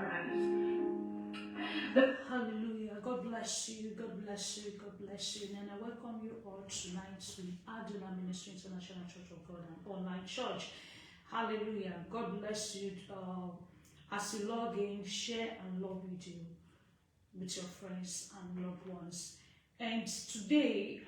Christ. Hallelujah. God bless you. God bless you. God bless you. And I welcome you all tonight to Adonai Ministry International Church of God and Online Church. Hallelujah. God bless you. As you log in, share and love video with your friends and loved ones. And today,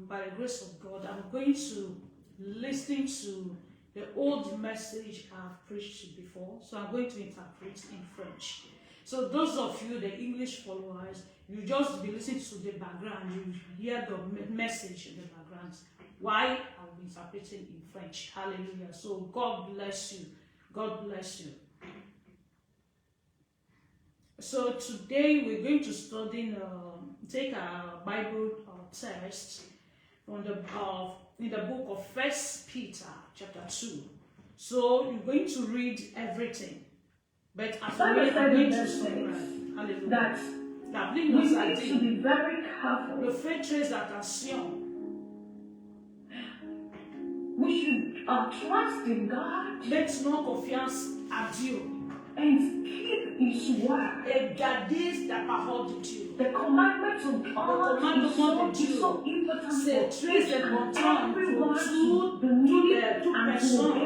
by the grace of God, I'm going to listen to the old message I've preached before. So I'm going to interpret in French. So those of you, the English followers, you just be listening to the background. You hear the message in the background. Why? I'll be interpreting in French. Hallelujah. So God bless you. God bless you. So today we're going to study, take a Bible text from the in the book of 1 Peter chapter 2. So you're going to read everything. But as I'm going to summarize, that we need to be very careful. Le fait très attention. We should trust in God. Mettons confiance à Dieu. And keep His word. Et garder la parole de Dieu. The commandments of God is so important. C'est très important pour toute personne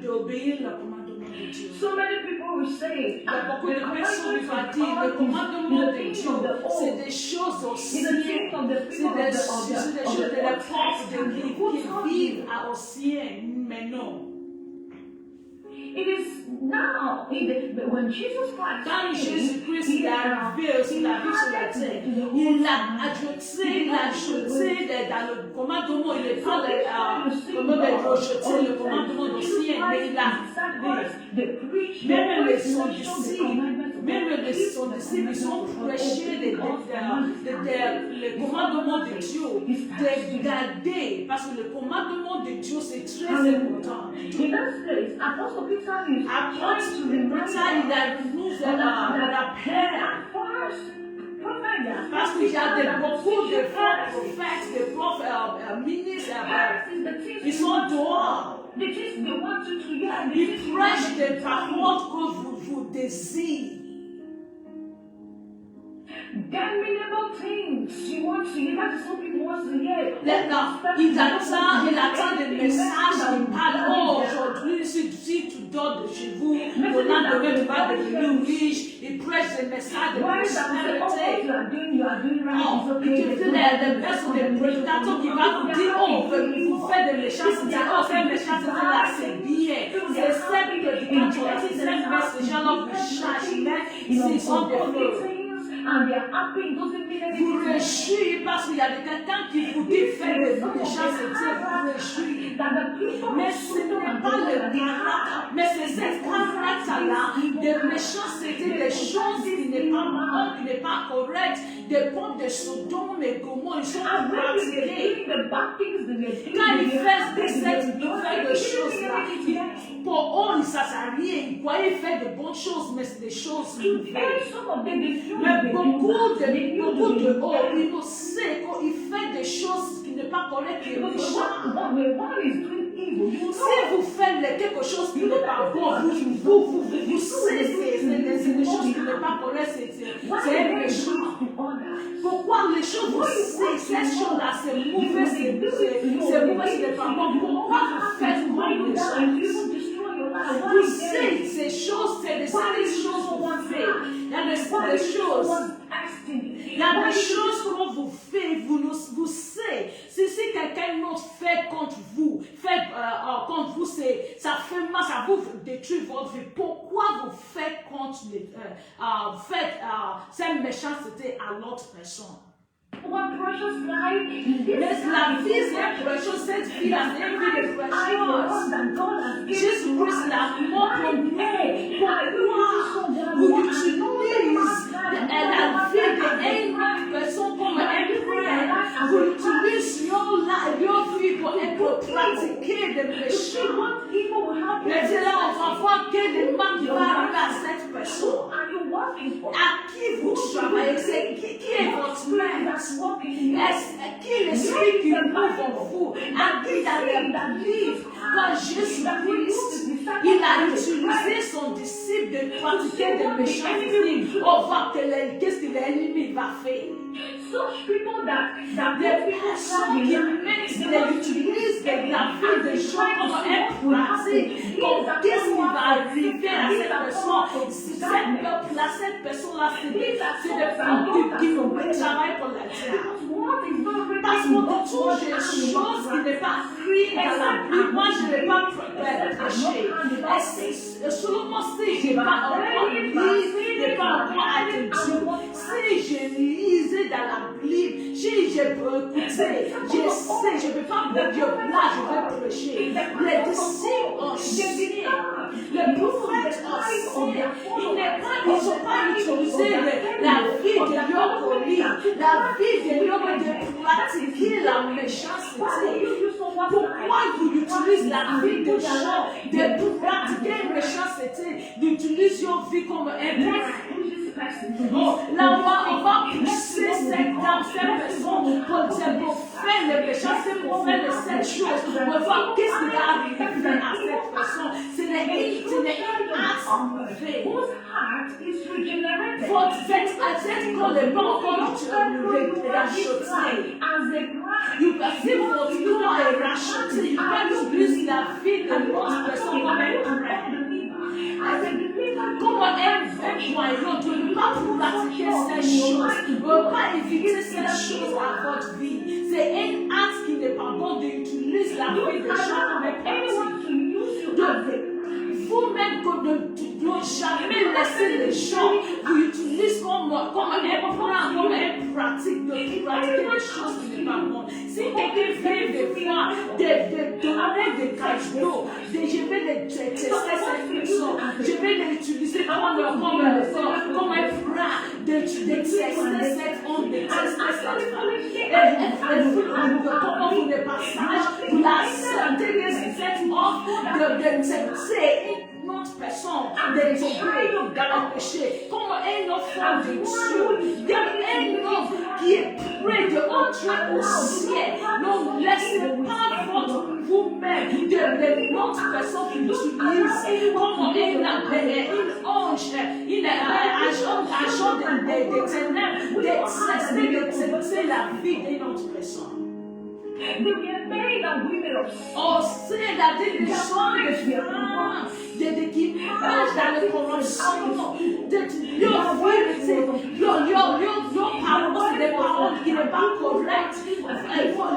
d'obéir le commandement de Dieu. So many people will say, beaucoup de personnes vont dire le commandement de Dieu, c'est des choses anciennes, c'est des choses de l'époque qui vivent à ancien, mais non. It is now, when Jesus Christ quand Jésus-Christ est arrivé sur la vie sur la terre, il a ajouté dans le commandement, il n'est pas comment de rejeter le commandement ancien, mais il a même les son disciples, ils ont prêché le commandement de Dieu, de garder, parce que le commandement de Dieu c'est très important. Apôtre Peter il a nous rappelle parce qu'il y a beaucoup de prophètes, de ministres, ils sont dehors. Ils prêchent des paroles que vous désirez. Damnable things you want to hear. That's what people want to hear. Il attend des messages qui parlent. Oh, aujourd'hui, si tu dors de chez vous, le lendemain, tu vas devenir riche. Il prêche des messages de prospérité. Oh, les personnes, les prédicateurs qui vont vous dire, oh, vous faites des méchancetés. Oh, cette méchanceté-là, c'est bien. C'est cette prédicateur-là, c'est cette messe, les gens-là vous cherchent, mais ils sont des fleurs. And they are happy, it doesn't mean anything. Vous réjouissez parce qu'il y a quelqu'un qui vous dit faire des méchancetés, vous réjouissez. Mais ce n'est pas le caractère, mais c'est ce caractère-là de méchanceté, des choses qui n'est pas bonnes, qui n'est pas correctes, des pompes de Sodome et Gomorrhe, ils sont pratiqués. Quand ils font cette nouvelle choses-là, pour eux, ça ne sert à rien. Ils croyaient faire de bonnes choses, mais c'est des choses nouvelles. Mais beaucoup de eux, ils ne savent qu'ils font des choses qui ne sont pas correctes et méchantes. Si vous faites quelque chose qui n'est pas bon, vous savez c'est des choses qui ne sont pas correctes, c'est méchant. Pourquoi les choses, vous savez, ces choses-là, c'est mauvais, c'est mauvais, c'est pas bon. Pourquoi vous faites comme les choses? Vous savez, ces choses, c'est des choses qu'on fait. Il y a des choses. Il y a des choses que vous faites, vous savez. Si quelqu'un d'autre fait contre vous, ça fait mal, ça vous détruit votre vie. Pourquoi vous faites contre cette méchanceté à l'autre personne? What precious life Mais la vie, c'est précieux, cette vie-là, c'est une vie de précieuse. Jésus-Christ l'a mort pour nous. Pourquoi vous utilisez la vie d'une personne comme un frère? Vous utilisez leur vie pour pratiquer des péchés. Mais c'est là, on va voir quel mal qui va arriver à cette personne. À qui vous travaillez? C'est qui est votre maître? Qui l'esprit qui move en vous? À qui dans le livre, quand Jésus-Christ, il a utilisé son disciple impossible de pratiquer des méchancetés. On voit qu'est-ce que l'ennemi va faire. Such people that Des personnes qui utilisent la vie des gens comme un pratique. Qu'est-ce qui va arriver à cette personne? Cette personne-là, c'est des personnes qui travaillent pour la diable. Parce qu'on trouve des choses qui n'est pas écrites dans la Bible. Moi, je n'ai pas prêché. Seulement si je n'ai pas encore lu, je n'ai pas encore attendu. Si je lisais dans la Bible, si je peux écouter, je sais, je ne peux pas me dire là, je vais prêcher. Les disciples anciens, les prophètes anciens, ils ne sont pas utilisés la vie de leur colis, la vie de leur de pratiquer la méchanceté. Pourquoi vous utilisez la vie de gens de pratiquer la méchanceté, d'utiliser leur vie comme un pratique? Là, on va pousser cette personne pour faire les méchancetés, pour faire cette chose. On va voir qu'est-ce qui va arriver à cette personne. Ce n'est pas mauvais. Votre tête quand les bancs ont racheté. Si votre corps est racheté, il va utiliser la vie de l'autre personne comme un frère. Comment un moyen de ne pas pratiquer ces choses, ne pas éviter ces choses à votre vie. C'est un acte qui n'est pas bon d'utiliser la vie des gens comme un pratique. Vous-même, ne jamais laisser les gens vous utilisent comme un plan, comme une pratique de pratiquer des choses qui n'est pas bon. Si quelqu'un fait des fois de donner des cadeaux, je vais les tester cette personne, je vais les utiliser comme un plan, de tester cette honte, de tester cette femme. Et comment vous n'êtes pas sage, vous la sentez cette honte de tester une autre personne de tomber dans le péché, comme un enfant de Dieu, un homme qui est prêt d'entrer au ciel. Ne laissez pas vous-même de l'autre personne qui utilise comme une ange, un agent de ténèbres, de tester la vie d'une autre personne. Oh, c'est la délivrance de femmes, qui marchent dans le corruption, leur parole, c'est des paroles qui n'est pas correctes.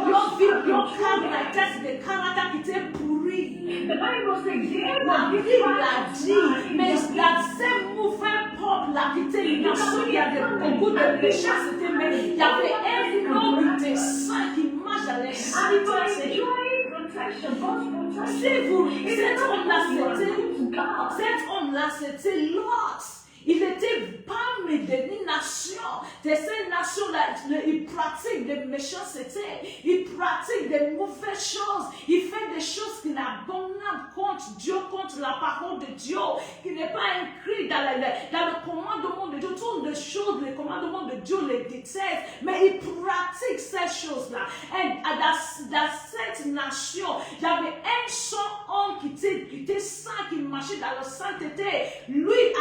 Leur vie, leur caractère, c'est des caractères qui étaient pourris. La Bible l'a dit, mais dans ces mauvais peuples là qui étaient une nation, il y avait beaucoup de méchanceté, mais il y avait un homme qui était saint qui marche dans les saintetés. Si vous, cet homme-là, c'était Lot. Il était parmi des nations. De ces nations-là, il pratique des méchancetés. Il pratique des mauvaises choses. Il fait des choses qui n'abominent contre Dieu, contre la parole de Dieu, qui n'est pas écrit dans le commandement de Dieu. Toutes les choses, les commandements de Dieu les détestent, mais il pratique ces choses-là. Et dans cette nation, il y avait un seul homme qui était saint, qui marchait dans la sainteté. Lui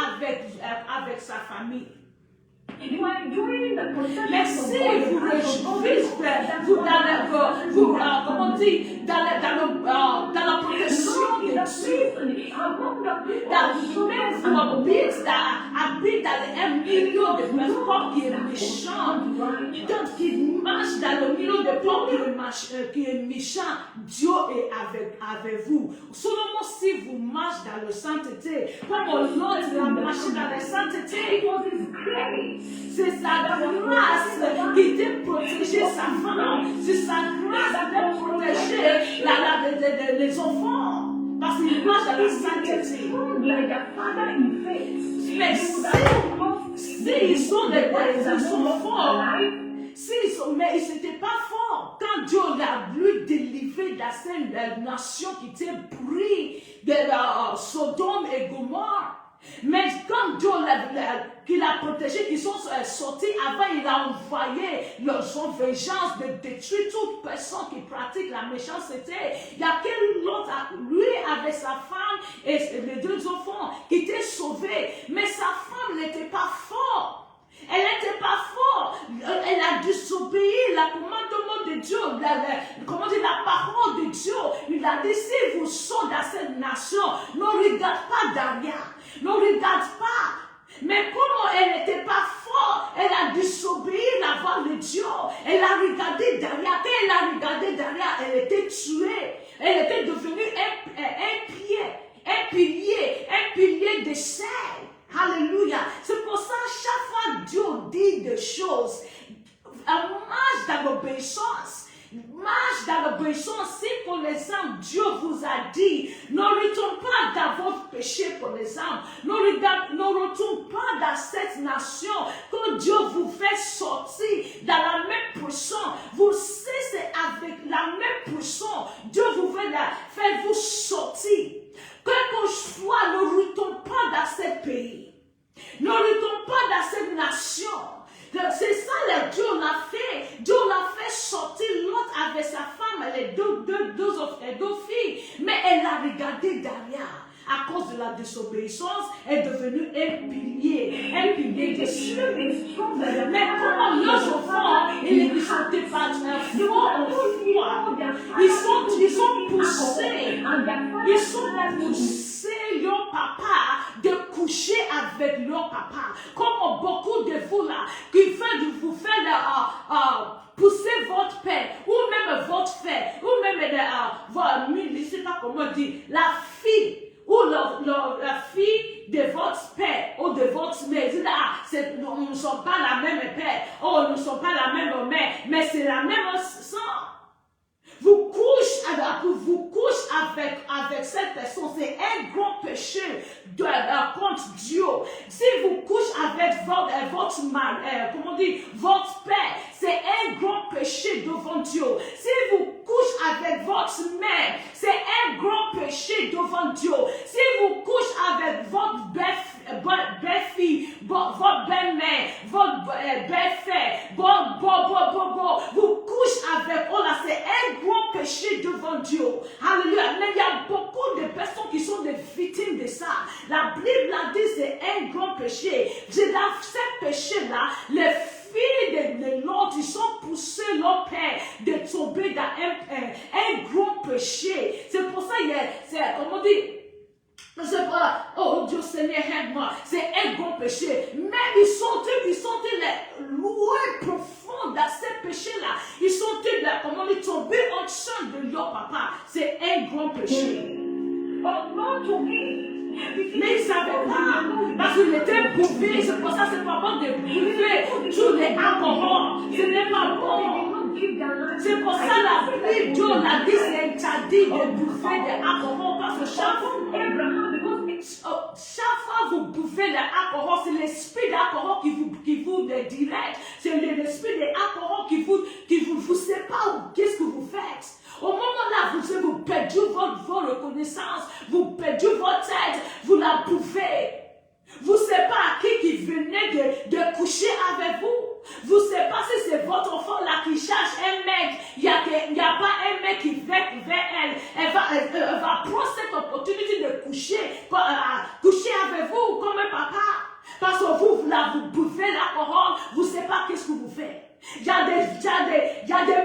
avec sa famille. Mais si vous dans la protection de Dieu, même vous habitez dans un milieu de personnes qui est méchant, quand qui marche dans le milieu de personnes qui est méchant, Dieu est avec vous. Seulement si vous marchez dans la sainteté, comme l'autre a marché dans la sainteté, c'est sa grâce qui t'a protégé sa femme. C'est sa grâce qui t'a protégé les enfants. Parce qu'il marche dans la sainteté. Mais si ils sont forts, mais ils n'étaient pas forts. Quand Dieu l'a voulu délivrer dans cette nation qui était pris de Sodome et Gomorrhe. Mais quand Dieu l'a protégé, ils sont sortis avant, il a envoyé leur vengeance de détruire toute personne qui pratique la méchanceté. Il y a quel autre, lui avec sa femme et les deux enfants, qui étaient sauvés nation. Ne regarde pas Daria. Ne regarde pas. Mais comment elle n'était pas forte, elle a désobéi la voix de Dieu. Elle a regardé Daria. Quand elle a regardé Daria, elle était tuée. Elle était devenue un pilier de sel. Alléluia. C'est pour ça, chaque fois Dieu dit des choses, marche dans l'obéissance. Marche dans l'obéissance. Si pour l'exemple, Dieu vous a dit, ne retourne pas dans votre péché pour l'exemple. Ne retourne pas dans cette nation. Quand Dieu vous fait sortir dans la même pression, vous savez, c'est avec la même pression, Dieu vous fait vous sortir. Quelque soit, ne retourne pas dans ce pays. Ne retourne pas dans cette nation. C'est ça que Dieu l'a fait. Dieu l'a fait sortir l'autre avec sa femme, les deux filles. Mais elle a regardé Daria. À cause de la désobéissance, elle est devenue un pilier de ciel. Mais comment nos enfants, ils ne sont pas ils sont poussés, leur papa, de coucher avec leur papa. Comme beaucoup de vous là, qui vous faites pousser votre père, ou même votre frère, ou même je ne sais pas comment dire, la fille, ou la fille de votre père ou de votre mère. Nous ne sommes pas la même père, nous ne sommes pas la même mère, mais c'est la même sang. Vous couchez avec cette personne, c'est un grand péché contre Dieu. Si vous couchez avec votre père, c'est un grand péché devant Dieu. Si vous couchez avec votre mère, c'est un grand péché devant Dieu. Si vous couchez avec votre belle-fille, votre belle-mère, votre belle-frère, vous couchez avec eux là, c'est un grand péché devant Dieu. Alléluia. Mais il y a beaucoup de personnes qui sont des victimes de ça. La Bible a dit c'est un grand péché. Dans ce péché-là, les filles de l'autre, ils sont poussés leur père de tomber dans un grand péché. C'est pour ça, comme on dit, c'est pas, oh Dieu Seigneur, aide-moi. C'est un grand péché. Mais ils sont les loin profonds dans ces péchés-là. Ils sont comment ils tombés en champ de leur papa. C'est un grand péché. Mais ils ne savaient pas, parce qu'ils étaient bouffés. C'est pour ça que c'est pas bon de bouffer tous les alcools. Ce n'est pas bon. C'est pour ça la Bible, Dieu l'a dit, c'est interdit de bouffer des alcools. Parce que chaque fois que vous bouffez des alcools, c'est l'esprit d'alcool qui vous dirige. C'est l'esprit d'alcool qui vous sait pas qu'est-ce que vous faites. Au moment là, vous perdez votre reconnaissance, vous perdez votre tête, vous la bouffez. Vous ne savez pas à qui venait de coucher avec vous. Vous ne savez pas si c'est votre enfant là qui cherche un mec. Il n'y a pas un mec qui vient vers elle. Elle va prendre cette opportunité de coucher avec vous comme un papa. Parce que vous bouffez l'alcool, vous ne savez pas qu'est-ce que vous faites. Il y a des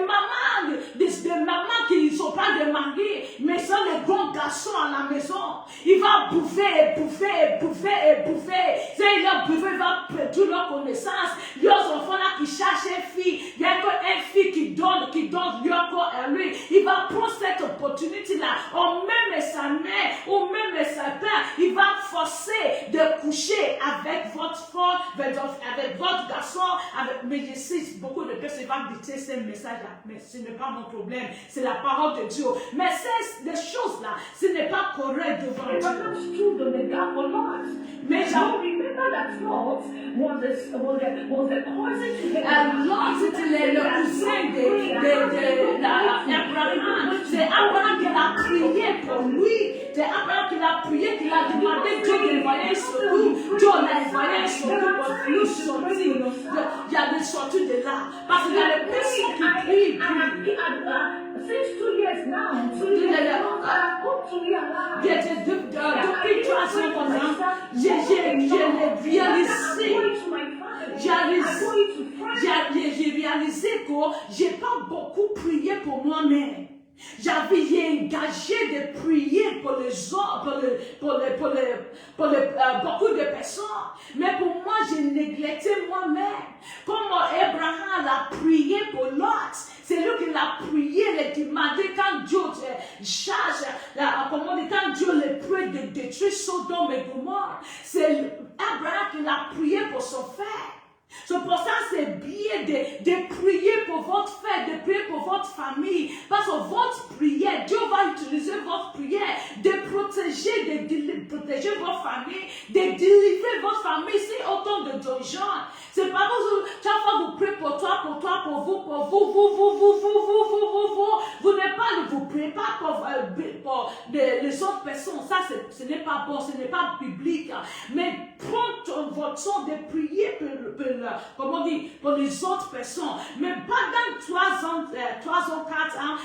mamans qui ne sont pas des maris, mais sont des grands garçons à la maison. Il va bouffer. C'est il va perdre leur connaissance. Leurs enfants là qui cherchent une fille, il y a une fille qui donne leur corps à lui. Il va prendre cette opportunité là, ou même sa mère, ou même sa père, il va forcer de coucher avec votre femme, avec votre garçon, mais je sais, beaucoup de personnes vont dire ce message-là, mais ce n'est pas mon problème, c'est la parole de Dieu. Mais des choses-là, ce n'est pas correct devant Dieu. Mais Lot, c'était le cousin d'Abraham. C'est Abraham qui l'a prié pour lui. C'est Abraham qui l'a prié, qui l'a demandé Dieu de l'envoyer sur lui. Dieu l'a envoyé sur lui pour lui sortir. Il y a des sorties de là. Parce qu'il y a des personnes qui prient. Since 2 years now, depuis 3 ans, j'ai réalisé que j'ai pas beaucoup prié pour moi-même. J'avais engagé de prier pour les autres, pour beaucoup de personnes. Mais pour moi, j'ai néglecté moi-même. Comme Abraham a prié pour Lot. C'est lui qui l'a prié, il a demandé quand Dieu charge, quand Dieu le prie de détruire Sodome et Gomorrhe. C'est Abraham qui l'a prié pour son frère. C'est pour ça que c'est bien de prier pour votre frère, de prier pour votre famille. Parce que votre prière, Dieu va utiliser votre prière de protéger, de protéger votre famille, de délivrer votre famille si autant de gens. C'est pas chaque fois vous priez pour toi, pour vous n'êtes pas, vous priez pas pour les autres personnes. Ça, ce n'est pas bon, ce n'est pas biblique. Mais prends votre temps de prier pour les autres personnes. Mais pendant 3 ans, 4 ans,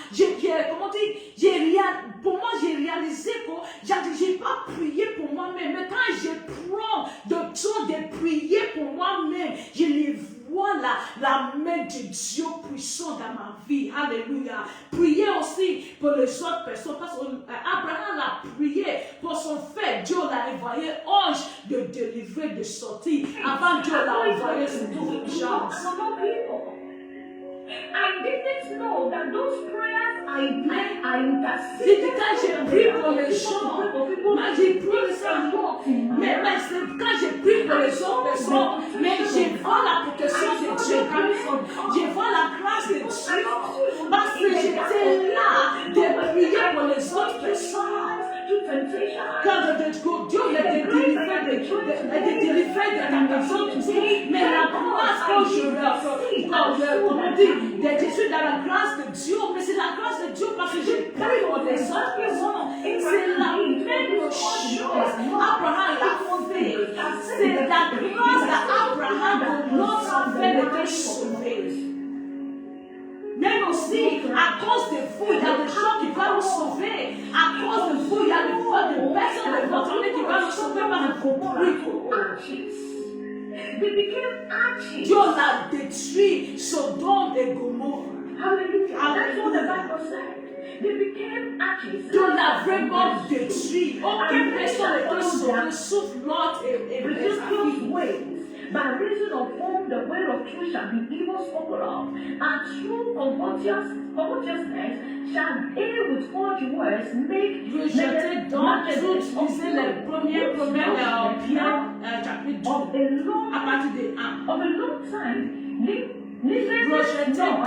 pour moi, j'ai réalisé que je n'ai pas prié pour moi-même. Mais quand je prends le temps de prier pour moi-même, je les vois la main de Dieu puissant dans ma vie. Alléluia. Priez aussi pour les autres personnes. Parce qu'Abraham a prié pour son frère. Dieu l'a envoyé ange de délivrer, de sortir. Avant Dieu l'a envoyé sur toute chance. I didn't know that those prayers I interceded. Quand j'ai prié pour les gens, j'ai prié ça. Mais quand j'ai prié pour les autres personnes, mais je vois la protection de Dieu. Je vois la grâce de Dieu. Parce que j'étais là de prier pour les autres personnes. Quand Dieu l'a délivré de la personne, mais la grâce quand je suis dans la grâce de Dieu, mais c'est la grâce de Dieu parce que j'ai pris pour les autres personnes. C'est la même chose. Abraham l'a fait. C'est la grâce d'Abraham que notre enfant était sauvé. Même aussi, à cause de vous, il y a des gens qui vont nous sauver. À cause de vous, il y a des personnes de votre famille qui vont nous sauver par vos prix. Dieu l'a détruit Sodome et Gomorrhe. Hallelujah. That's what the Bible said. They became arches. Dieu l'a vraiment détruit. Aucune personne n'était sauvée sauf Lot et Ridiculous ways, by reason of whom the way of truth shall be evil spoken of, and true covetousness shall they with false words make rejeté dans toutes, lisez les premiers Pierre chapitre 2, à partir de 1. Of a long time, rejeté dans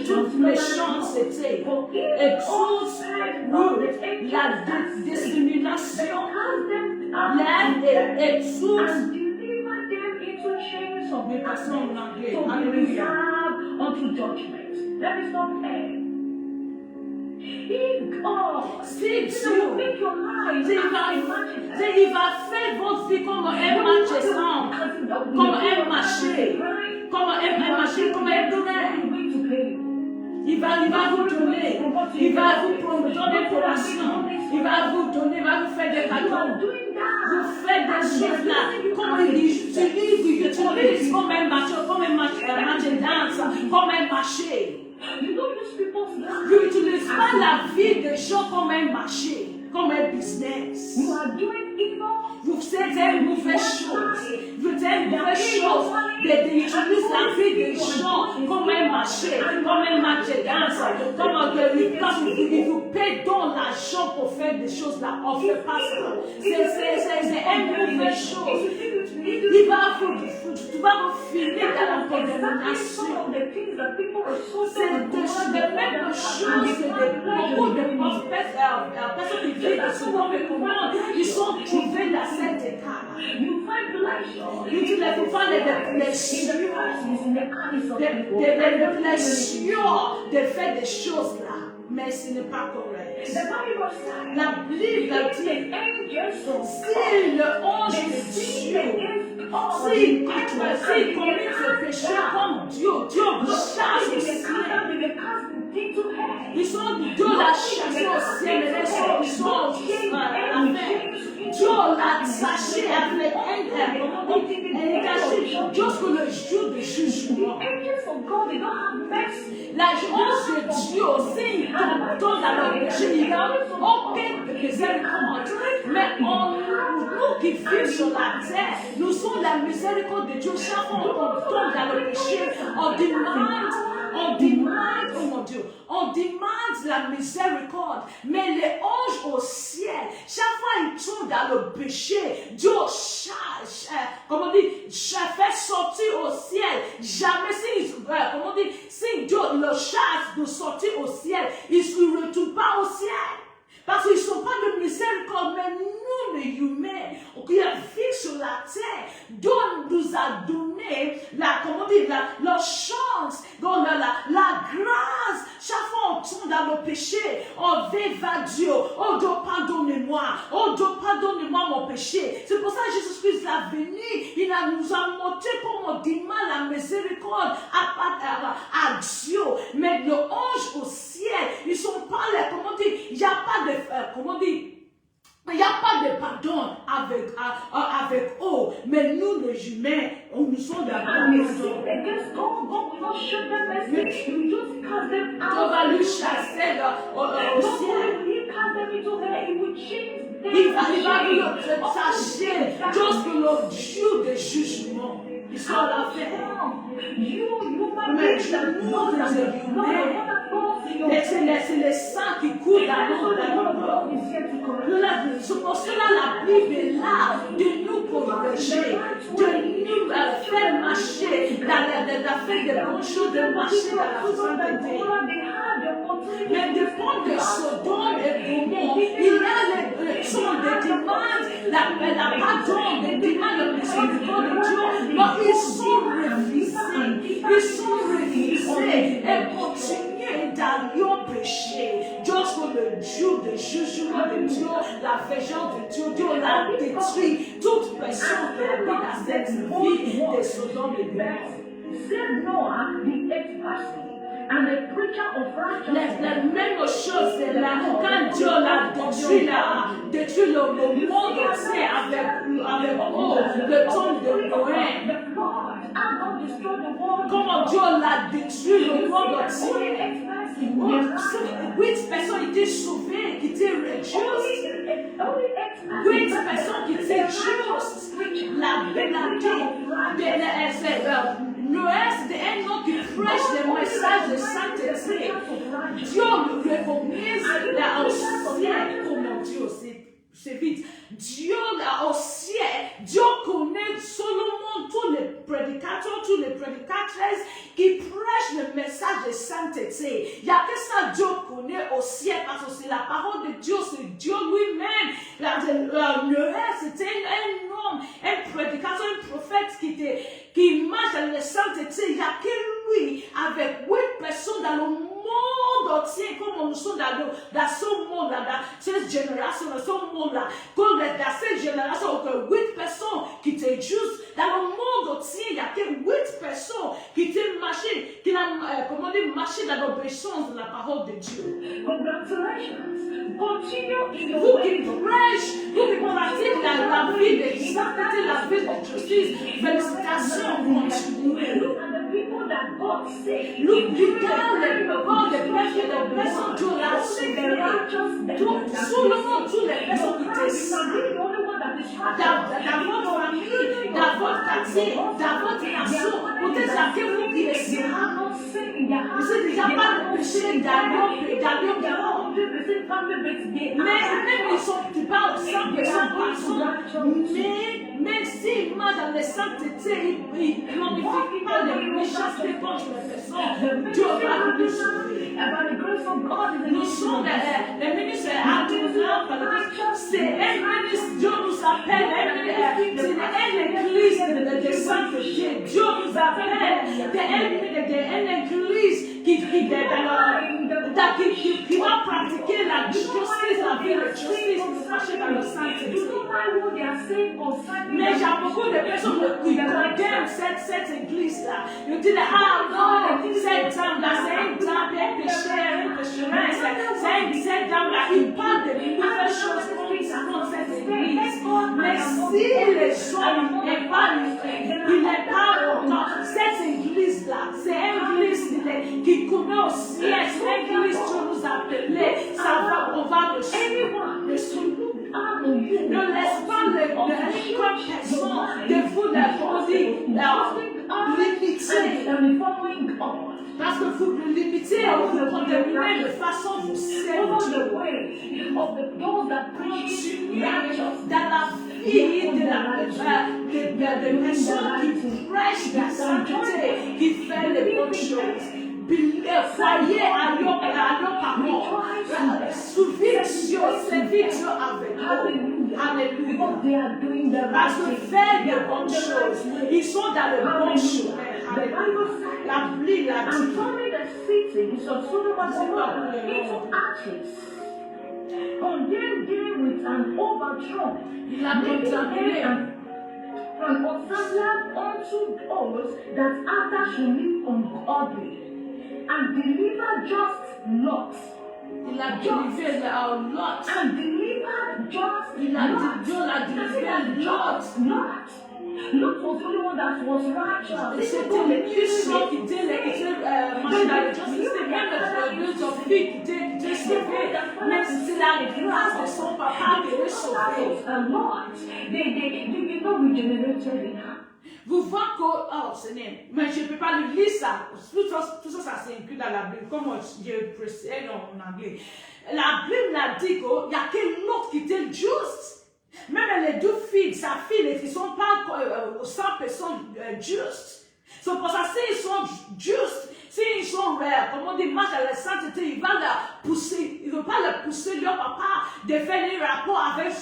toute méchanceté et toute la discrimination, l'aide et toute to be reserved unto judgment. That is not fair. If God will make your life il va faire votre vie comme un match sans, comme un marché, comme un domaine. Il va vous donner, il va vous donner promotion, il va vous faire des cadeaux, vous faites des choses là, comme il utilise comme un marché, de danse, comme un marché. Vous n'utilisez pas la vie des gens comme un marché, comme un business. Vous faites une mauvaise chose. Vous faites une mauvaise chose. D'utiliser la vie des gens comme un marché, comme un match de danse. Comme il vous paye dans l'argent pour faire des choses là. On ne fait pas ça. C'est une mauvaise chose. Tu vas vous finir dans la condamnation. C'est de même chose que beaucoup de personnes qui vivent de ce monde et comment ils sont trouvés dans cet état. Tu ne peux pas les blessures, de faire des choses là. Mais ce n'est pas correct. La Bible dit, si le ange de Dieu, s'il commet ce péché comme Dieu chasse au ciel. Ils sont Dieu l'a chassé au ciel, ils sont Dieu l'a attaché avec un dégager jusqu'au jour du jugement. The angels of God, they don't have mercy. L'agence de Dieu aussi tombe dans leur péché. Il n'y a aucune miséricorde. Mais nous qui vivons sur la terre, nous sommes la miséricorde de Dieu. Chaque fois qu'on tombe dans le péché, on demande, oh mon Dieu, on demande la miséricorde. Mais les anges au ciel, chaque fois ils tombent dans le péché, Dieu fait sortir au ciel. Jamais si Dieu le chasse de sortir au ciel, ils ne retournent pas au ciel. Parce qu'ils ne sont pas de miséricorde, mais nous, les humains, qui vivons sur la terre, Dieu nous a donné la chance, la grâce. Chaque fois on tombe dans le péché, on va Dieu. Oh Dieu, pardonnez-moi. Oh Dieu, pardonnez-moi mon péché. C'est pour ça que Jésus-Christ est venu. Il nous a montré comment on demande la miséricorde à Dieu. Mais les anges au ciel, ils ne sont pas là. Il n'y a pas de il n'y a pas de pardon avec eux, mais nous les humains, nous sommes And we sin against God. God will not show them mercy. You just cast them out. On va lui chasser au Not ciel. only will he cast them into hell, he will change them. Il va lui chasser jusqu'au jour du jugement. Ils sont à la fin. Mais c'est le sang qui coule dans nos corps. C'est pour cela la Bible est là de nous corriger, de nous faire marcher dans l'affaire des bonnes choses, de marcher dans la sainteté. Mais dépend de Sodome et Gomorrhe, il y a les sons de demande, la pardon, des demandes de miséricorde de Dieu, mais ils sont refusés et continuent dans leur péché. Jusqu'au jour du jugement de Dieu, la vengeance de Dieu, Dieu l'a détruit. Toute personne qui habite dans cette vie de Sodome et Gomorrhe. Save Noah, the eighth person, and the preacher of righteousness. La même chose, c'est là, quand Dieu l'a détruit le monde entier avec le temps de Noé. Comment Dieu l'a détruit le monde entier. 8 personnes étaient sauvées, qui étaient justes. 8 personnes qui étaient justes. La Bible a dit, Noé, c'était un homme qui prêche des messages de sainteté. Dieu le recognize là au ciel. Oh mon Dieu, c'est vite. Dieu là au ciel, Dieu connaît Solomon, tous les prédicateurs, toutes les prédicatrices qui prêchent le message de sainteté. Il y a que ça Dieu connaît au ciel parce que c'est la parole de Dieu, c'est Dieu lui-même. Noé, c'était un homme, un prédicateur, un prophète qui marche dans la sainteté. Il n'y a que lui avec 8 personnes dans le monde entier, comme nous sommes dans ce monde-là, dans cette génération, dans ce monde-là, comme dans cette génération, que 8 personnes qui étaient justes, dans le monde entier, il n'y a que 8 personnes qui étaient marché, qui ont marché dans l'obéissance de la parole de Dieu. Congratulations. Continue in your Vous way. qui prêchez, vous qui pratiquez la vie de sainteté, la vie de justice, félicitations, continuez. Look at the people that God saved. Regarde les personnes Dieu l'a sauvé. Tout le monde, toutes les personnes qui étaient saintes. Dans votre famille, dans votre quartier, dans votre nation, peut-être que vous qui êtes saints. Il n'y a pas de péché dans leur cœur. Mais même ils sont, tu parles 100 personnes, mais s'ils marchent dans les saintetés, ils ne glorifient pas les méchancetés contre les personnes, Dieu va nous sauver. Nous sommes les ministres c'est un ministre, Dieu nous appelle, c'est une église de sainteté, Dieu nous appelle, une église qui va pratiquer la justice, la vie de justice, nous marcher dans le sainteté. Mais il y a beaucoup de personnes qui condamnent cette église-là. Ils disent, ah non, cette dame-là, c'est une dame, un pécheresse, cette dame-là, il parle de nouvelles choses contre cette église. Mais si les gens ne parlent Ne laisse pas les personnes de vous limiter. Parce que vous le limitez, vous le condamnez de façon vous servir. Dans la vie de personnes qui prêchent la sainteté, qui font les bonnes choses. Croyez à leur parole. Suivez-Dieu, servez-Dieu avec vous. Alléluia. Parce que faire des bonnes choses, ils sont dans le bon chemin. La pluie l'a dit. And turning the cities of Sodom and Gomorrah into ashes, condemned them with an overthrow, Il a contemplé and unsambled unto those that after should live ungodly, and delivered just Lot. Il a délivré Lot. And delivered just Dieu l'a délivré Lot. Lot was the only one that was righteous. C'était lui seul qui était marché dans la justice. C'était même le deux of filles qui étaient sauvés. Mais c'est la grâce de son papa qui est sauvé. They not regenerated enough. Vous voyez que, oh Seigneur, mais je ne peux pas le lire ça. Tout ça s'inclut dans la Bible, comme je précède en anglais. La Bible a dit qu'il n'y a que l'autre qui était juste. Même les deux filles, sa fille, ils ne sont pas 100 personnes justes. C'est pour ça, s'ils sont justes, s'ils sont comme on dit, marche à la sainteté, il va la pousser, il ne veut pas la pousser leur papa de faire des rapports avec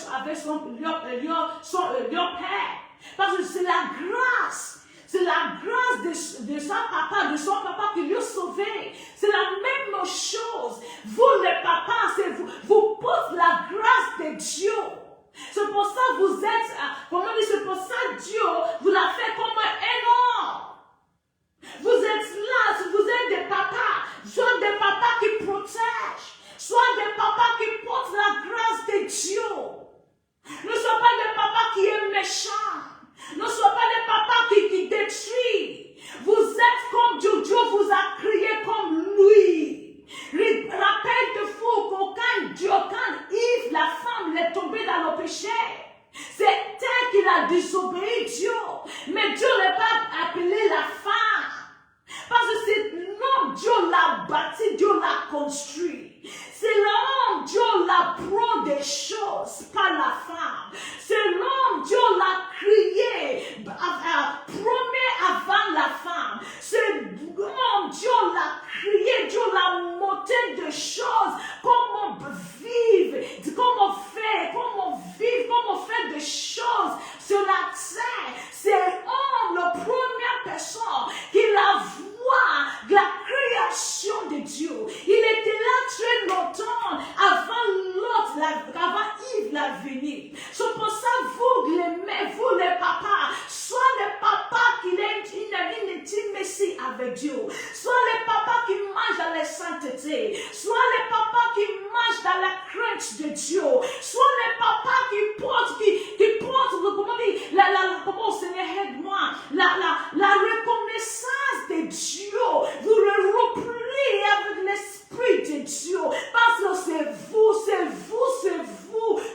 leur père. Parce que c'est la grâce. C'est la grâce de son papa qui lui a sauvé. C'est la même chose. Vous, les papas, vous portez la grâce de Dieu. C'est pour ça que vous êtes, c'est pour ça que Dieu vous l'a fait comme un homme. Vous êtes là, vous êtes des papas, soit des papas qui protègent, soit des papas qui portent la grâce de Dieu. Ne soyez pas des papas qui sont méchants. Ne soyez pas des papas qui détruisent. Vous êtes comme Dieu, Dieu vous a créé comme lui. Rappelle-toi quand Yves, la femme, est tombée dans le péché. C'est elle qui a désobéi Dieu. Mais Dieu n'a pas appelé la femme. Parce que c'est l'homme, Dieu l'a bâti, Dieu l'a construit. C'est l'homme, Dieu l'apprend des choses, pas la femme. C'est l'homme, Dieu l'a créé, premier avant la femme. C'est l'homme, Dieu l'a créé, Dieu l'a monté de choses, comment vivre, comment faire, comment vivre, comment faire des choses sur la terre. C'est l'homme, la première personne qui la voit de la création de Dieu. Il était là très longtemps avant Yves la venue. C'est pour ça vous les papas, soit les papas qui ont une intimacy avec Dieu, soit les papas qui marchent dans la sainteté, soit les papas qui marchent dans la crainte de Dieu, soit les papas qui portent, comment Seigneur aide-moi, la reconnaissance de Dieu. Vous le reprenez avec l'Esprit de Dieu, parce que c'est vous,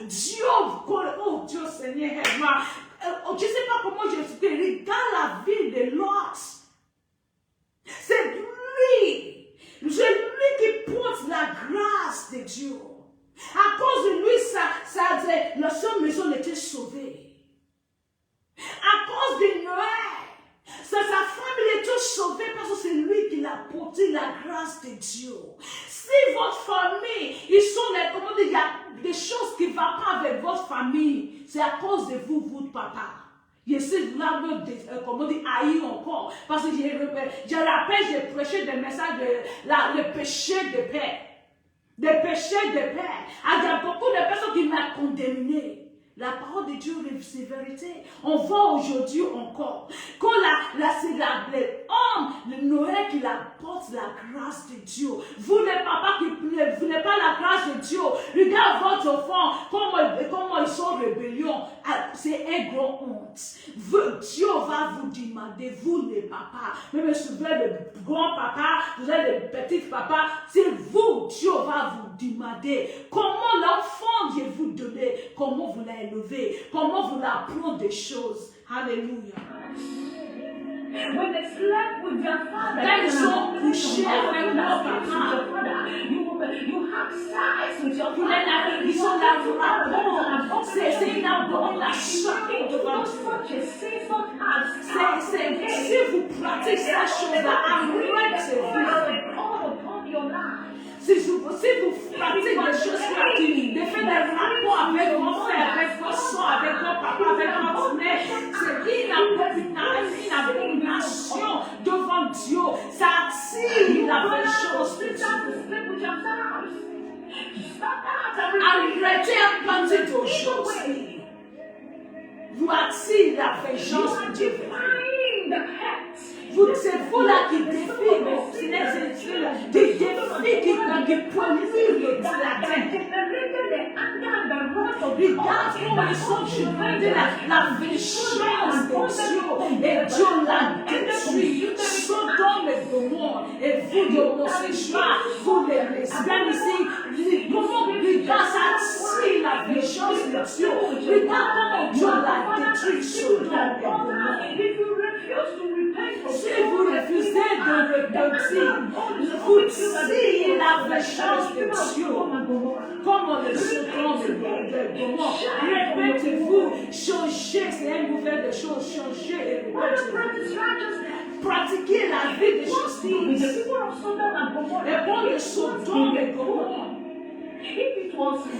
Dieu. Oh Dieu Seigneur, aide-moi. Je ne sais pas comment je explique. Regarde la vie de Lot. C'est lui qui porte la grâce de Dieu. À cause de lui, la seule maison était sauvée. À cause de Noé, sa femme était sauvée parce que c'est lui qui a porté la grâce de Dieu. Si votre famille, il y a des choses qui ne vont pas avec votre famille, c'est à cause de vous, votre papa. Je sais là, haïr encore. Parce que je rappelle, j'ai prêché des messages le péché de père. Des péchés de père. Il y a beaucoup de personnes qui m'ont condamné. La parole de Dieu, c'est vérité. On voit aujourd'hui encore que c'est l'homme, le Noé qui apporte la grâce de Dieu. Vous les papas qui ne voulez pas la grâce de Dieu, regarde votre enfant, comment ils sont rébellions. C'est un gros honte. Dieu va vous demander, vous les papas, même si vous êtes le grand papa, vous êtes le petit papa, c'est vous, Dieu va vous demander comment l'enfant que vous donnez, comment vous l'avez élevé, comment vous l'apprendre des choses. Alléluia. When they slept with their father, Quand ils sont couchés avec leur papa, you have sex with your father. ils sont là pour apprendre. C'est une abomination devant Dieu. Si vous pratiquez ces choses-là, si vous pratiquez des choses pratiques, de faire des rapports avec vos frères, avec vos soeurs, avec vos papas, avec votre mère, c'est une abomination devant Dieu. Ça attire la vengeance de Dieu. Arrêtez à penser d'aujourd'hui. Vous attirez la vengeance de Dieu. C'est vous là qui défie qui polluent la terre. Regarde comment ils sont jubilés la vengeance de Dieu. Et Dieu l'a détruit. Sodome et Gomorrhe. Et vous, les homosexuels, vous les lesbiennes ici, comment regarde ça attire la vengeance de Dieu. Regarde comment Dieu l'a détruit. Sodome et Gomorrhe. Si vous refusez de repentir, vous tirez la vengeance de Dieu. Comme le second de Gomorrhe. Répétez-vous, changez, c'est un nouvelle de choses, changez et répétez-vous. Pratiquez la vie de justice. Et pour le Sodome et Gomorrhe.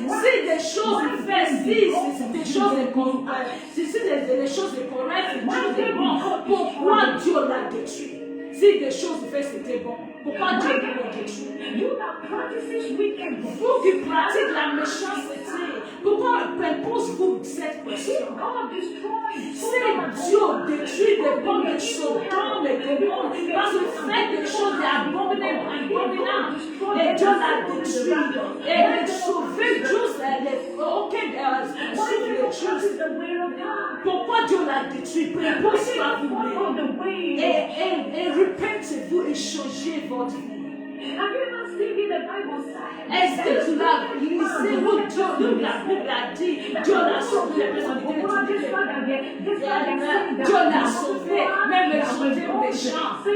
Si des choses faites, si des choses correctes, si c'est des choses correctes, des choses de bon, pourquoi Dieu l'a détruit? Si des choses faites, c'était bon, pourquoi Dieu l'a détruit? Vous qui pratiquez la méchanceté, pourquoi posez-vous cette question? Si Dieu détruit les bons de Sodome et Gomorrhe, parce que fait des choses abominables, et Dieu l'a détruit, et sauver juste pourquoi Dieu l'a détruit? Préposez-vous à vous-même et repentez-vous et changez votre vie. Est-ce que tu l'as lisé où Dieu l'a dit? Dieu l'a sauvé les personnes Dieu l'a sauvé, même les sauvé méchants. Et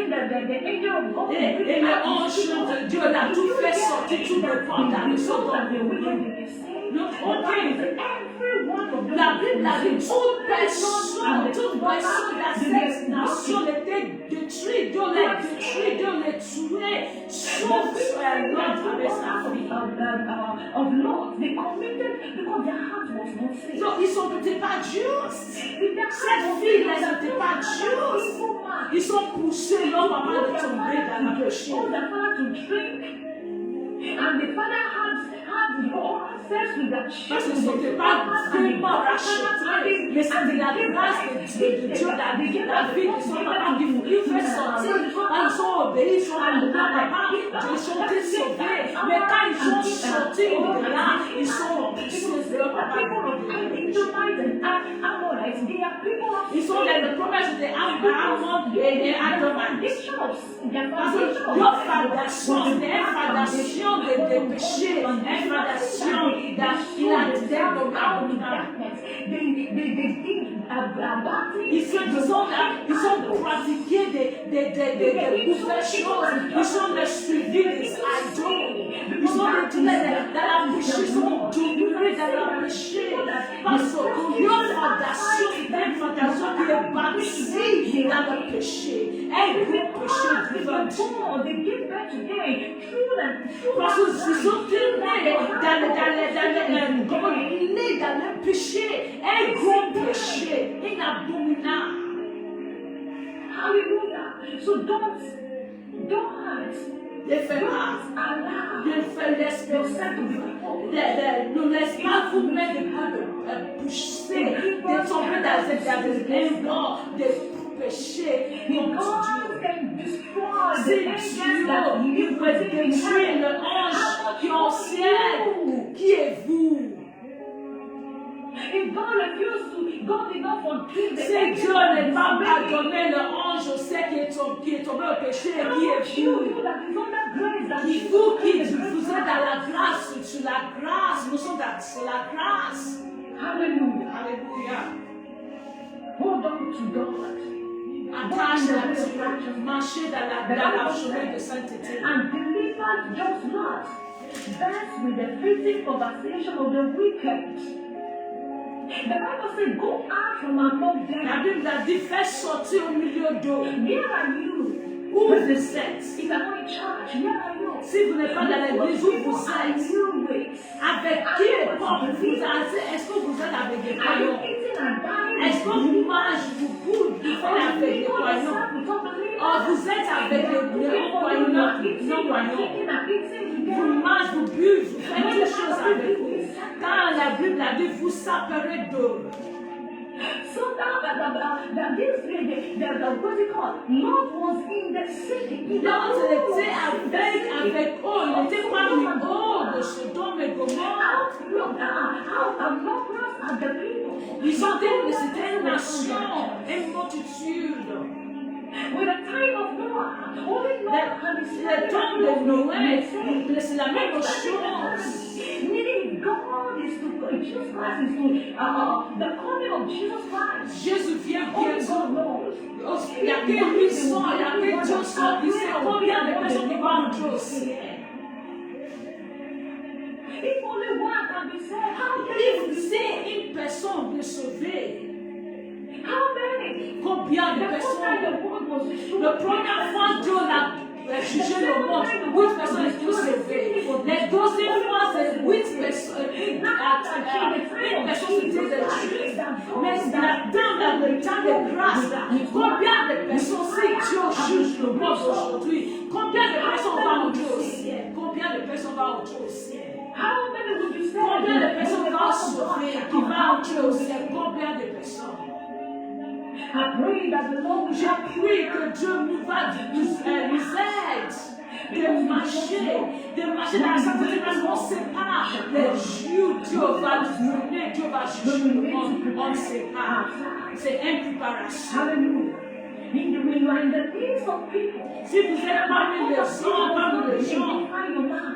le ange de Dieu l'a tout fait sortir, tout le condamné. La Bible a dit toute personne de cette nation était détruite, Dieu l'a détruit, Dieu l'a tué, sauf Lot avec sa fille. Donc ils n'étaient pas justes. Cette fille n'était pas juste. Ils sont poussés leur papa de tomber dans le péché. And the father had oral sex with that child. Parce que ce n'était pas vraiment racheté, mais c'était la grâce de Dieu dans la vie de son papa qui voulait faire sortir. Quand ils sont obéis, ils sont allés à papa, ils sont été sauvés. Mais quand ils sont sortis de là, ils sont poussés de leur papa. Ils sont les promesses des Ammon et des Adomites. Parce que leur fondation, c'était une fondation de péché, une fondation ils ont pratiqué des nouvelles choses, ils ont suivi des idoles, ils ont retourné dans la péché, ils ont demeuré dans la péché, parce que leur fondation est une fondation qui est bâtie dans le péché, un gros péché devant Dieu. Parce qu'ils sont nés dans le péché, un gros péché, un abominable. Hallelujah. So don't hurt. Ne laisse pas vous mettre pousser, de tomber dans des péchés. C'est Dieu qui veut détruire le ange qui est au ciel. Qui est vous? If God refused to, God did not forgive the Si Dieu n'est pas pardonné le ange au ciel qui est tombé au péché, qui est vous qui vous êtes dans la grâce, sur la grâce, nous sommes sur la grâce. Hallelujah. Alléluia. Hold on to God. Attache à Dieu, marchez dans la chemin de sainteté. And delivered just not. That's with the fleeting conversation of the wicked. The Bible says, go out from among them. La Bible a dit, fais sortir au milieu d'eux. Where are you? Où vous êtes? If I'm not in church, where are you? Si vous n'êtes pas dans l'église, où vous êtes? Avec qui est pauvre vous êtes? Est-ce que vous êtes avec des croyants? Est-ce que vous mangez, vous faites avec des croyants? Or vous êtes avec des croyants, non-croyants. Vous mangez, vous buvez, vous faites des choses avec vous. Quand la Bible a dit, vous séparez d'eux. So now that this lady, what's it called? Lot was in the city. L'autre était avec eux, il était parmi eux de Sodome et Gomorrhe. How numerous are the people? Ils ont c'était une nation, une multitude. With the time of Noah, only Noah can be Le temps de Noé, c'est la même chose. Meaning God is to, Jesus Christ is to, the coming of Jesus Christ. Jésus vient bientôt. God knows. Il y a que 800, il y a que 200, il sait combien de personnes qui vont entrer au ciel. If only one can be saved, how many? Si une personne peut sauver, How many? combien de The first time personnes? the world was destroyed. La première fois, Dieu a jugé le monde, 8 personnes sont sauvées. La deuxième fois, c'est 8 personnes. Une personne qui était détruite. Mais dans le temps de grâce, combien de personnes, si Dieu juge le monde aujourd'hui, combien de personnes vont entrer au ciel? Combien de personnes vont entrer au ciel? How many would you say? Combien de personnes vont sauver, qui vont entrer au ciel? Combien de personnes? I pray that the Lord will Je prie que Dieu nous aide de marcher dans la sainteté parce qu'on ne sait pas les jours Dieu va nous donner, Dieu va juger le monde, on ne sait pas. C'est une préparation. Hallelujah. When you are in the midst of people, Si vous êtes parmi les gens, parmi les gens,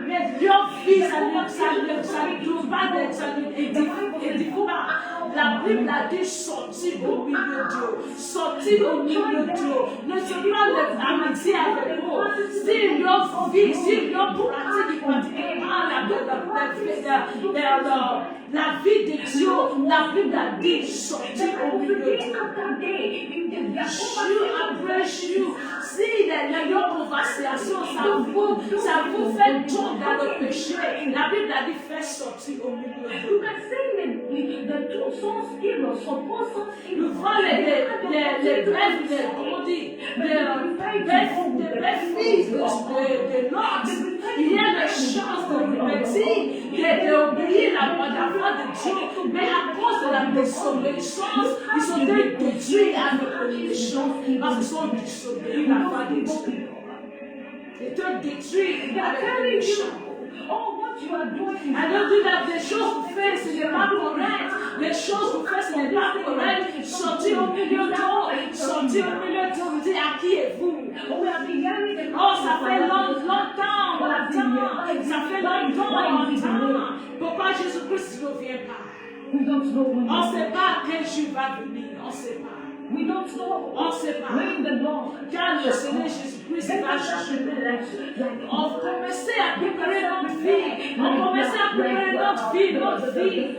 mais leur vie, ça ne trouve pas d'être, ça ne édifie pas. La Bible a dit sortir au milieu d'eux. Sortir au milieu d'eux. Ne se pas l'amitié avec eux. Si leur vie, si leur pratique, ils pratiquent la vie de Dieu, la Bible a dit sortir au milieu d'eux. Jour après jour, si leur conversation, ça vous fait tomber dans le péché, la Bible a dit faire sortir au milieu d'eux. you can say the two sons in-laws, suppose sons Nous in-laws. voyons les belles-filles de Lot. Il y a des chances d'obéir la voix de Dieu, mais à cause de la désobéissance, ils sont détruits avec les méchants parce qu'ils sont désobéis la voix de Dieu. Ils étaient détruits avec les méchants. Oh, what you are doing. Alors, les choses que vous faites, ce n'est pas correct. Les choses que vous faites, ce n'est pas correct. Sortir au milieu d'eux. Sortir au milieu d'eux. Vous dites, à qui êtes-vous? Oh, we have been hearing the Oh, ça fait longtemps. Ça fait longtemps. Pourquoi Jésus-Christ ne revient pas? We don't know when. On ne sait pas quel jour va venir. On ne sait pas. We don't know On ne sait pas. when the Lord. Quand le Seigneur Jésus-Christ va juger. On commençait à préparer notre vie. On commençait à préparer notre vie.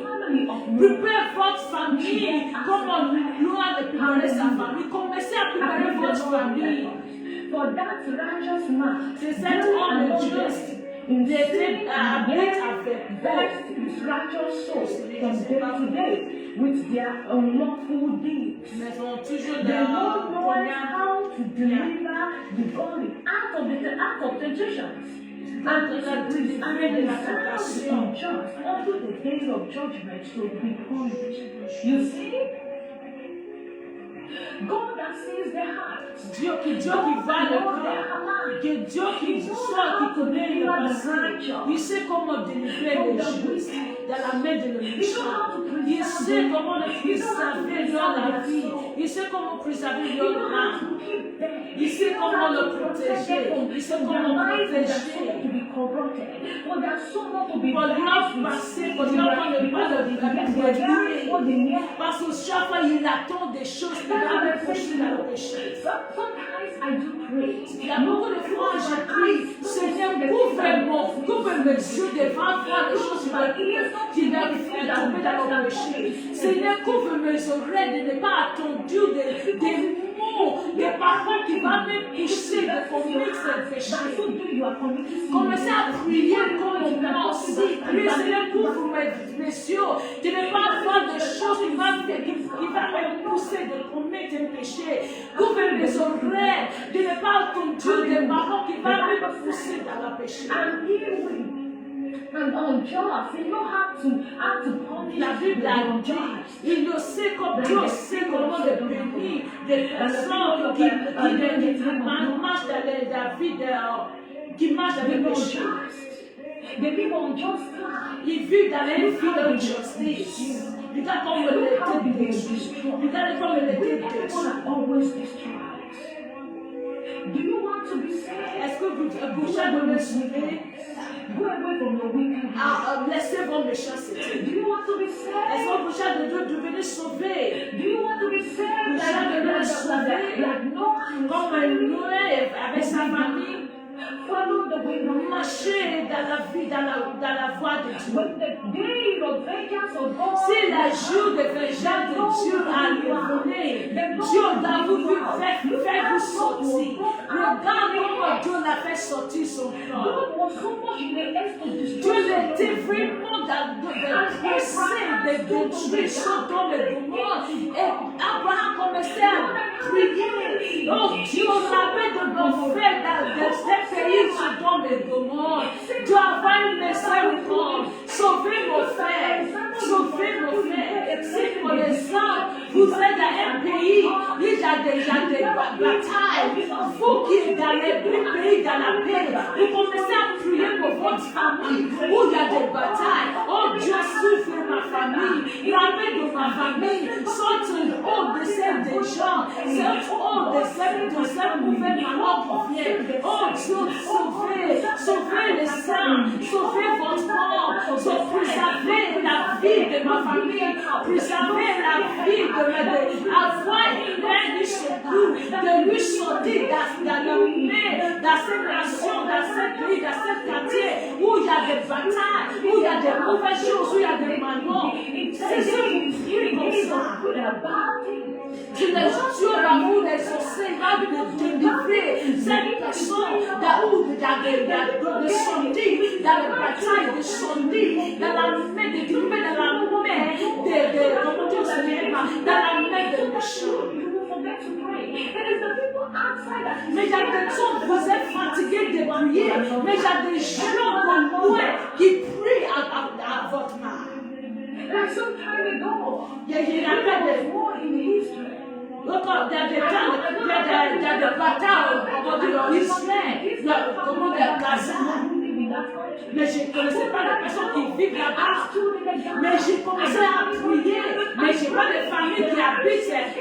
Préparez votre famille comme on a préparé sa famille. Commencez à préparer votre famille. For that righteous man, C'est cet homme juste. Il était avec blessed his righteous soul from day to day with their unlawful deeds. Mais on toujours The Lord knows how to deliver the godly out of temptations. And the unjust unto the days of judgment to be punished. You see, God has that sees the heart. Dieu qui voit le cœur, que Dieu qui soit, qui connaît le passé, il sait comment délivrer les justes dans la main de méchant. Il sait comment le préserver dans la vie. Il sait comment préserver leur âme. Il sait comment le protéger. Il sait comment protéger. Pour leur passer, pour leur ne pas le détruire. Parce que chaque fois, il attend des choses qui vont le pousser dans le péché. Il y a beaucoup de fois, je prie, Seigneur, couvre mes yeux devant voir les choses qui vont me faire tomber dans le péché. Seigneur, couvre mes oreilles de ne pas attendre des mots, des paroles qui vont me pousser de commettre ce péché. Commencez à prier comme moi aussi. Priez, Seigneur, couvre mes yeux de ne pas voir des choses qui vont me pousser de commettre un péché. Couvre mes oreilles de ne pas entendre des paroles qui vont me pousser dans le péché. And unjust, you know how to punish. La Bible a dit, il ne sait comme Dieu sait comment le punir des personnes qui marchent dans le péché. They live on just Ils vivent dans une vie de justice. Regarde comme le était détruit. Regarde comme le était détruit. Do you want to be saved? Est-ce que vous cherchez me sauver? Go away from your wicked ways. Laissez vos méchancetés. Do you want to be saved? Est-ce que vous cherchez de devenir sauvé? Do you want to be saved? Vous cherchez de devenir sauvé? Comme Noé avec sa famille. Follow the way of Marcher dans la vie, dans la voie de Dieu. when the day of vengeance of God. Si la jour de vengeance de Dieu a levé, Dieu va vous faire vous sortir. Regarde comment Dieu l'a fait sortir son corps. God was so much in the haste to destroy Dieu était vraiment dans le procès de détruire Sodome et Gomorrhe. Et Abraham commençait à prier. Oh Dieu, rappelle de nos frères dans ce pays Sodome et Gomorrhe. Dieu a fait une miséricorde. Sauvez nos frères. Sauvez nos frères. Si pour l'instant, vous êtes dans un pays, il y a déjà des batailles. Vous qui êtes dans les pays dans la paix, vous commencez à prier pour votre famille où il y a des batailles. Oh Dieu, souffle ma famille. Ramène de ma famille. Sorte haut de celle des gens. Sorte haut de cette nouvelle mort qui vient. Oh Dieu, sauvez les saints. Sauvez votre corps. Préservez la vie de ma famille. Préservez la vie de ma famille. Avoir un secours de lui sortir dans cette nation, dans ce pays, dans ce quartier où il y a des batailles, où il y a des mauvaises choses, où il y a des malheurs. C'est ce qui prie comme ça. Dieu va vous exaucer, va vous délivrer cette personne où il y a des sorties, dans les batailles, des sorties, dans la main des criminels, dans la main dans la main des méchants. Mais il y a des gens, vous êtes fatigués de prier, mais il y a des gens comme moi qui prient à votre main. Like some time ago, Il y a des war in Israel. il y a des batailles en Israël, comment Gaza. Mais je ne connaissais pas les personnes qui vivent là-bas. Mais j'ai commencé à prier. Mais je n'ai pas de famille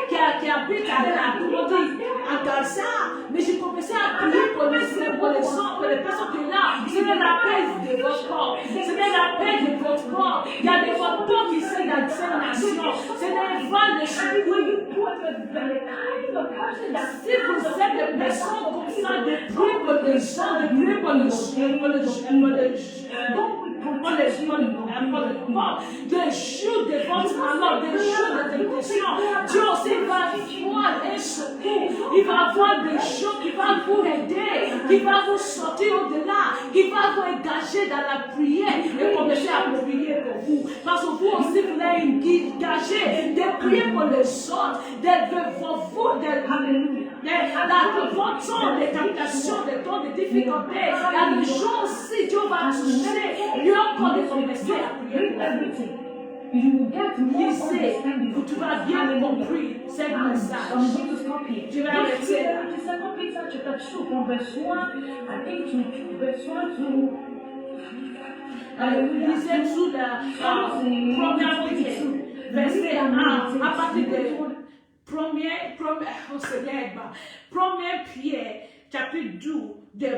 qui habite à Gaza. Mais j'ai commencé à prier pour les personnes qui sont là. Ce n'est la paix de votre corps. Ce n'est la paix de votre corps. Il y a des fantômes qui sont dans cette nation. Ce n'est pas le secours. Si vous êtes des personnes comme ça, de prier pour les gens, de prier pour les jours de votre malheur, des jours de dépression, Dieu aussi va avoir un secours. Il va avoir des choses qui vont vous aider, qui vont vous sortir au-delà, qui vont vous engager dans la prière et commencer à prier pour vous. Parce que vous aussi vous êtes engagé de prier pour les autres, votre temps de captation, de temps de difficulté. Il y a des gens aussi, Dieu va toucher. Il y a encore des commencer à prier pour everything. you will get more Il sait understanding que of tu it. vas bien Hallelujah. compris ce I'm message. going to stop here. Je vais Just arrêter read là. that to 2 Peter chapter 2 from verse 1, I think to verse 1 to Lisez sous la première Pierre, verset 1, à partir de première, oh Seigneur, aide-moi. Première Pierre, chapitre 2, de 1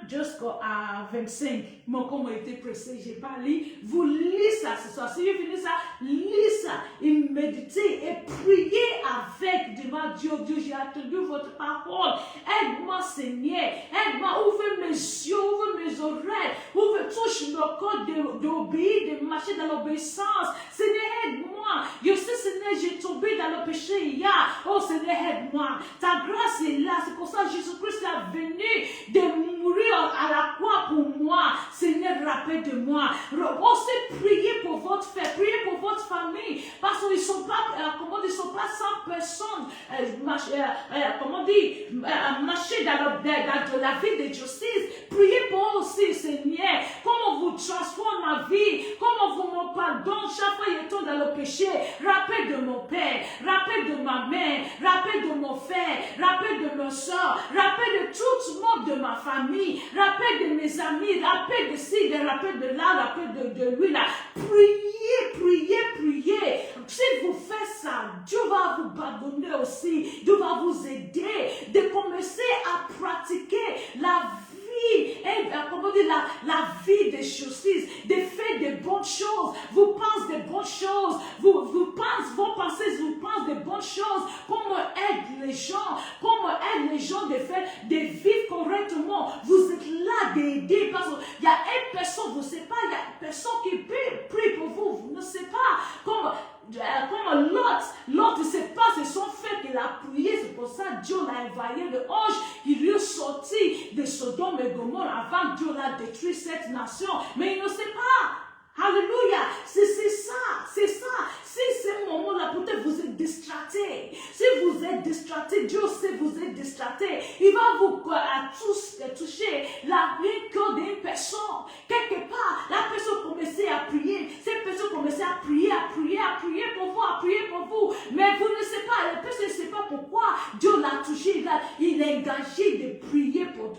jusqu'à 25. Mon comme a été pressé, j'ai pas lu. Vous lisez ça ce soir. Si vous finissez ça, lisez ça et méditez et priez avec devant Dieu. Dieu, j'ai attendu votre parole. Aide-moi, Seigneur. Aide-moi. Ouvre mes yeux, ouvre mes oreilles. Ouvre, touche mon corps d'obéir, de marcher dans l'obéissance. Seigneur, aide-moi. Je sais, Seigneur, j'ai tombé dans le péché hier. Oh, Seigneur, aide-moi. Ta grâce est là. C'est pour ça que Jésus-Christ est venu de mourir à la croix pour moi. Seigneur, rappelle de moi. Aussi, priez pour votre frère, priez pour votre famille. Parce qu'ils ne sont pas, ils sont pas 100 personnes, marcher dans la vie de justice. Priez pour eux aussi, Seigneur. Comment vous transformez ma vie. Comment vous me pardonnez chaque fois que je tombe dans le péché. Rappel de mon père, rappel de ma mère, rappel de mon frère, rappel de mon soeur, rappel de tout le monde de ma famille, rappel de mes amis, rappel de ci, rappel de là, rappel de lui là. Priez, priez, priez. Si vous faites ça, Dieu va vous pardonner aussi. Dieu va vous aider de commencer à pratiquer la vie, la vie de justice, de faire de bonnes choses. Vous pensez de bonnes choses, vous pensez de bonnes choses, comment aide les gens de vivre correctement. Vous êtes là d'aider parce qu'il y a une personne, vous ne savez pas, il y a une personne qui prie pour vous, vous ne savez pas comment L'autre ne sait pas, c'est son fait qu'il a prié, c'est pour ça que Dieu l'a envoyé le ange, il lui est sorti de Sodome et Gomorrhe avant que Dieu l'a détruit cette nation, mais il ne sait pas. Alléluia, c'est ça. Si ce moment-là, peut-être vous êtes distracté. Si vous êtes distracté, Dieu sait que vous êtes distracté. Il va vous toucher la cœur d'une personne. Quelque part, la personne commençait à prier. Cette personne commençait à prier pour vous. Mais vous ne savez pas, la personne ne sait pas pourquoi Dieu l'a touché. Il est engagé de prier pour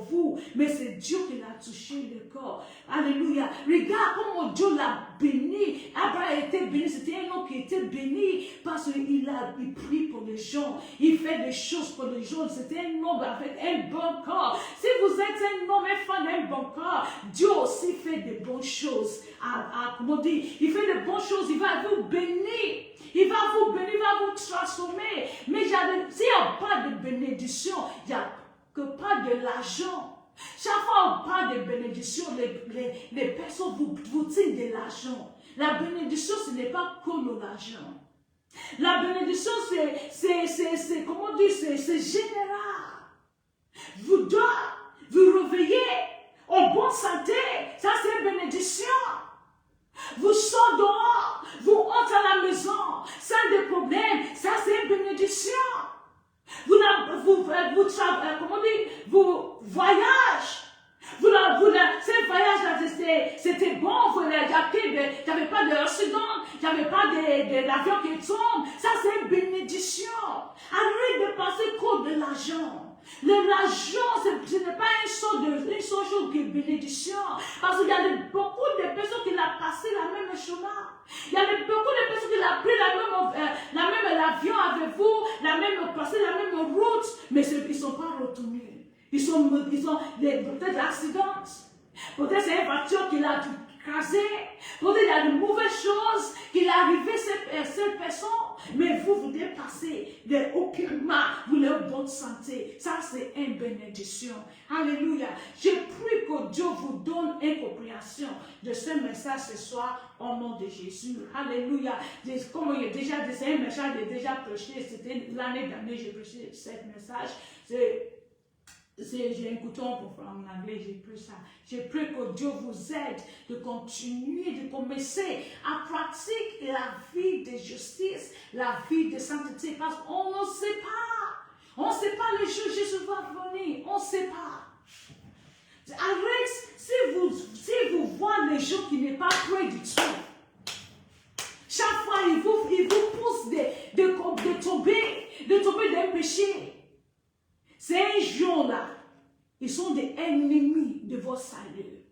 vous. Mais c'est Dieu qui l'a touché le corps. Alléluia. Regarde comment Dieu l'a béni. Abraham était béni. C'était un homme qui était béni parce qu'il prie pour les gens. Il fait des choses pour les gens. C'était un homme avec un bon corps. Si vous êtes un homme, un fan d'un bon corps, Dieu aussi fait de bonnes choses. Comment dire, il fait de bonnes choses. Il va vous bénir. Il va vous bénir, il va vous transformer. Mais s'il n'y a pas de bénédiction, il n'y a que pas de l'argent. Chaque fois on parle de bénédiction, les personnes vous tirent de l'argent. La bénédiction, ce n'est pas que l'argent. La bénédiction, c'est comment dire, c'est général. Vous dormez, vous réveillez en bonne santé, ça c'est une bénédiction. Vous sortez dehors, vous entrez à la maison, sans des problèmes, ça c'est une bénédiction. Vous voyagez. Ce voyage-là, c'était bon, il n'y avait pas d'accident, il n'y avait pas d'avion qui tombe. Ça, c'est une bénédiction. Arrête de penser qu'au de l'argent. L'argent, ce n'est pas une seule chose qui est bénédiction. Parce qu'il y a beaucoup de personnes qui l'ont passé la même chemin. Il y a beaucoup de personnes qui l'ont pris la même avion avec vous, passé la même route, mais ils ne sont pas retournés. Ils ont peut-être l'accident. Peut-être c'est une voiture qui l'a crasé. Peut-être il y a de mauvaises choses qui est arrivé à cette personne. Mais vous devez passer aucunement. Vous êtes en bonne santé. Ça, c'est une bénédiction. Alléluia. Je prie que Dieu vous donne une compréhension de ce message ce soir au nom de Jésus. Alléluia. Comme il y a déjà dit, c'est un message que j'ai déjà prêché. C'était l'année dernière que j'ai prêché ce message. J'ai un couteau pour faire en anglais, j'ai pris ça. J'ai pris que Dieu vous aide de continuer, de commencer à pratiquer la vie de justice, la vie de sainteté, parce qu'on ne sait pas. On ne sait pas le jour où Jésus va venir. On ne sait pas. Arrête si vous voyez les gens qui n'est pas près du tout, chaque fois ils vous poussent de tomber d'un péché. Ces gens-là, ils sont des ennemis de votre salut.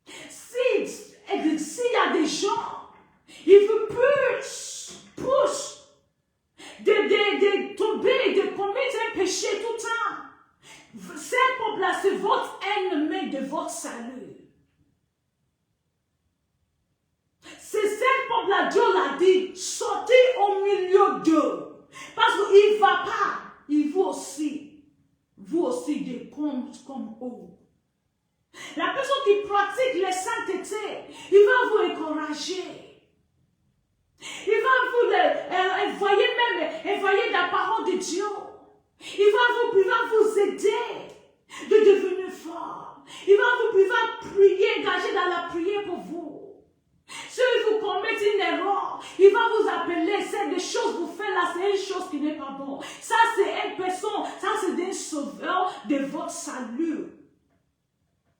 S'il y a des gens, ils vous poussent de tomber, de commettre un péché tout le temps. Ces peuples-là, c'est votre ennemi de votre salut. C'est ces peuples-là, Dieu l'a dit, sortez au milieu d'eux. Parce qu'il ne va pas, il vous aussi des comptes comme eux. La personne qui pratique les saintetés, il va vous encourager. Il va vous envoyer la parole de Dieu. Il va vous aider de devenir fort. Il va prier, engager dans la prière pour vous. Si vous commettez une erreur, il va vous appeler. C'est des choses que vous faites là, c'est une chose qui n'est pas bonne. Ça, c'est une personne, ça, c'est un sauveur de votre salut.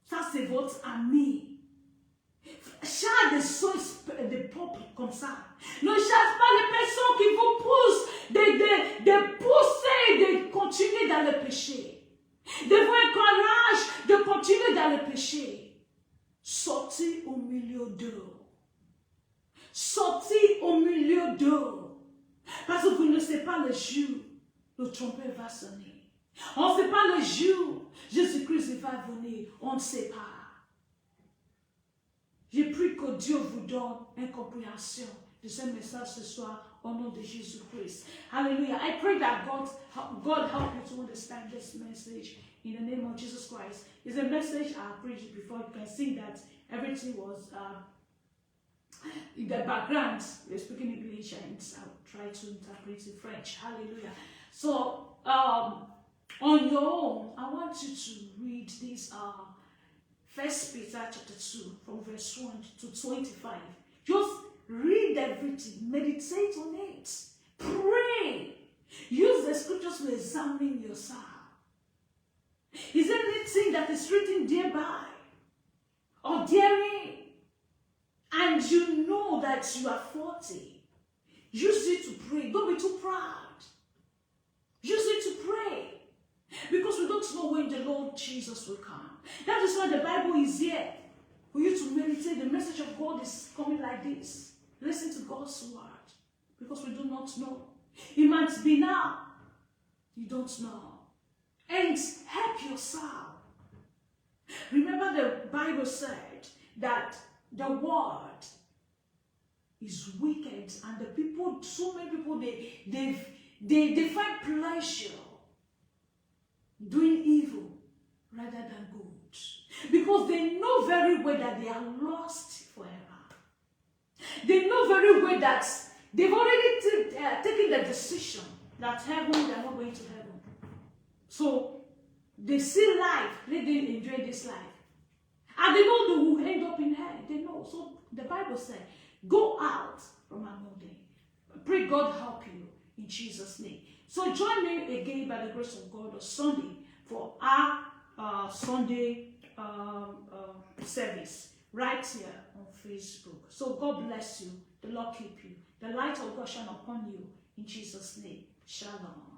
Ça, c'est votre ami. Chaque des peuples comme ça. Ne cherche pas les personnes qui vous poussent de pousser, de continuer dans le péché. De vous encourager de continuer dans le péché. Sortez au milieu d'eux. Sortez au milieu d'eux. Parce que vous ne savez pas le jour où le trompette va sonner. On ne sait pas le jour où Jésus-Christ va venir. On ne sait pas. Je prie que Dieu vous donne une compréhension de ce message ce soir au nom de Jésus-Christ. Hallelujah. I pray that God help you to understand this message in the name of Jesus Christ. It's a message I preached before. You can see that everything was in the background. We're speaking English and I'll try to interpret in French. Hallelujah. So, on your own, I want you to read this 1 Peter chapter 2 from verse 1 to 25. Just read everything, meditate on it, pray. Use the scriptures to examine yourself. Is there anything that is written thereby or therein, and you know that you are faulty? Use it to pray. Don't be too proud. Use it to pray. Because we don't know when the Lord Jesus will come. That is why the Bible is here. For you to meditate. The message of God is coming like this. Listen to God's word. Because we do not know. It might be now. You don't know. And help yourself. Remember the Bible said that the world is wicked. And the people, so many people, they find pleasure doing evil rather than good. Because they know very well that they are lost forever. They know very well that they've already taken the decision that heaven, they are not going to heaven. So they see life, let them enjoy this life. And they know they will end up in hell. They know. So the Bible said, go out from among them. Pray God help you in Jesus' name. So join me again by the grace of God on Sunday for our Sunday service right here on Facebook. So God bless you. The Lord keep you. The light of God shine upon you in Jesus' name. Shalom.